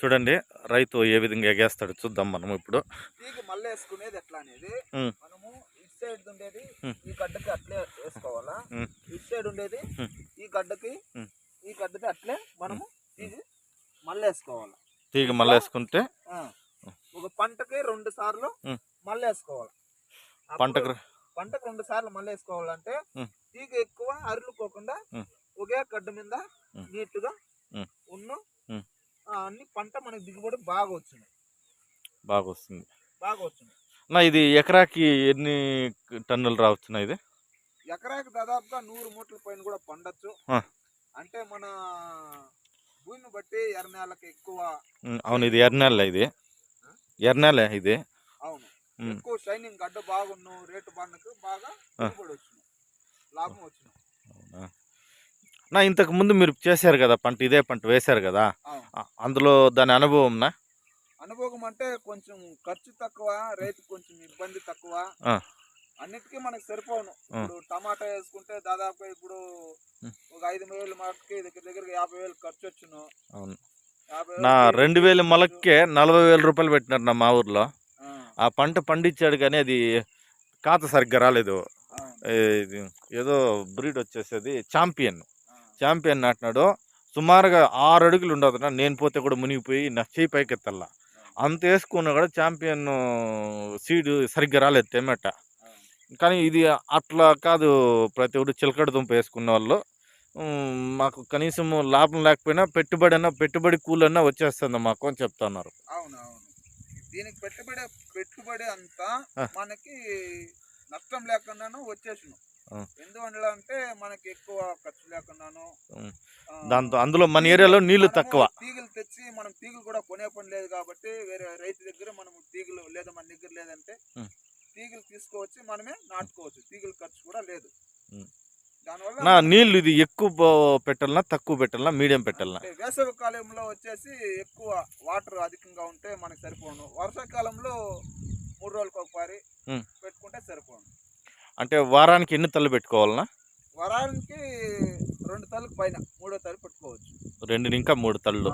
చూడండి రైతు ఏ విధంగా ఎగేస్తాడు చూద్దాం మనం ఇప్పుడు. తీగ మళ్ళీ వేసుకునేది ఎట్లా అనేది ఉమ్, మనము ఇటు సైడ్ ఉండేది ఉమ్, ఈ గడ్డకి అట్లే వేసుకోవాలా. ఉమ్, ఇటు సైడ్ ఉండేది ఉమ్, ఈ గడ్డకి ఉమ్. ఈ గడ్డకి అట్లే మనము తీగ మళ్ళీ వేసుకోవాలి. తీగ మళ్ళీ వేసుకుంటే ఒక పంటకి 2 సార్లు ఉమ్, మళ్ళీ వేసుకోవాలి. పంటకు పంటకు 2 సార్లు మళ్ళీ వేసుకోవాలంటే ఉమ్, తీగ ఎక్కువ అరులుకోకుండా ఉమ్, ఒకే గడ్డ మీద ఉమ్, నీట్గా ఉమ్, ఉన్ను ఉమ్. అన్ని పంట మనకి దిగుబడి బాగా వచ్చింది. బాగా వస్తుంది. బాగా వచ్చింది. నా ఇది ఎకరాకి ఎన్ని టన్నులు రావచ్చునా ఇది? ఎకరాకి దాదాపుగా 100 మూటల పైన కూడా పండొచ్చు. ఆ, అంటే మన భూమిని బట్టి ఎర్రనేలకి ఎక్కువ. అవును, ఇది ఎర్రనేల, ఇది ఎర్రనేల ఇది. అవును, ఎక్కువ షైనింగ్ గడ్డ బాగున్ను రేటు బాగున్నకు బాగా దిగుబడి వచ్చింది, లాభం వచ్చింది. అవునా నా, ఇంతకు ముందు మీరు చేశారు కదా పంట, ఇదే పంట వేశారు కదా, అందులో దాని అనుభవంనా? అనుభవం అంటే కొంచెం ఖర్చు తక్కువ, రైతు కొంచెం ఇబ్బంది తక్కువ, అన్నిటికీ మనకు సరిపోను. ఇప్పుడు టమాటా వేసుకుంటే దాదాపు ఇప్పుడు ఒక 5,000 మొక్కకి దగ్గర 50,000 ఖర్చు వచ్చును. అవును, నా 2,000 మొలక్కే 40,000 రూపాయలు పెట్టినారు నా మా ఊర్లో. ఆ పంట పండించాడు కానీ అది కాత సరిగ్గా రాలేదు. ఏదో బ్రీడ్ వచ్చేసేది ఛాంపియన్ నాటినాడు. సుమారుగా 6 అడుగులు ఉండదు. నేను పోతే కూడా మునిగిపోయి నా చేయి పైకెత్తల్లా అంత వేసుకున్నా కూడా ఛాంపియన్ సీడ్ సరిగ్గా రాలేదు టమాటా. కానీ ఇది అట్లా కాదు, ప్రతి ఒక్కరు చిలకడ దుంప వేసుకున్న వాళ్ళు మాకు కనీసం లాభం లేకపోయినా పెట్టుబడి కూలన్నా వచ్చేస్తుంది మాకు అని చెప్తున్నారు. అవునవును, దీనికి పెట్టుబడి అంతా మనకి నష్టం లేకుండాను వచ్చేసాను. ఎందువల్ల మనకి ఎక్కువ ఖర్చు లేకుండాను. దాంతో అందులో మన ఏరియాలో నీళ్లు తక్కువ. తీగలు తెచ్చి మనం తీగలు కూడా కొనే పని లేదు కాబట్టి వేరే రైతు దగ్గర మనం తీగలు లేదా మన దగ్గర లేదంటే తీగలు తీసుకోవచ్చు, మనమే నాటుకోవచ్చు. తీగల ఖర్చు కూడా లేదు. నా నీళ్లు ఇది ఎక్కువ పెట్టాలన్నా తక్కువ పెట్టాలన్నా మీడియం పెట్టాలన్నా? వేసవి కాలంలో వచ్చేసి ఎక్కువ వాటర్ అధికంగా ఉంటే మనకి సరిపోను. వర్షాకాలంలో 3 రోజులకు ఒకసారి పెట్టుకుంటే సరిపోను. అంటే వారానికి ఎన్ని తల్లు పెట్టుకోవాలన్నా? వారానికి 2 తల్లకు పైన 3వ తల్లి పెట్టుకోవచ్చు. 2 ఇంకా 3 తల్లు.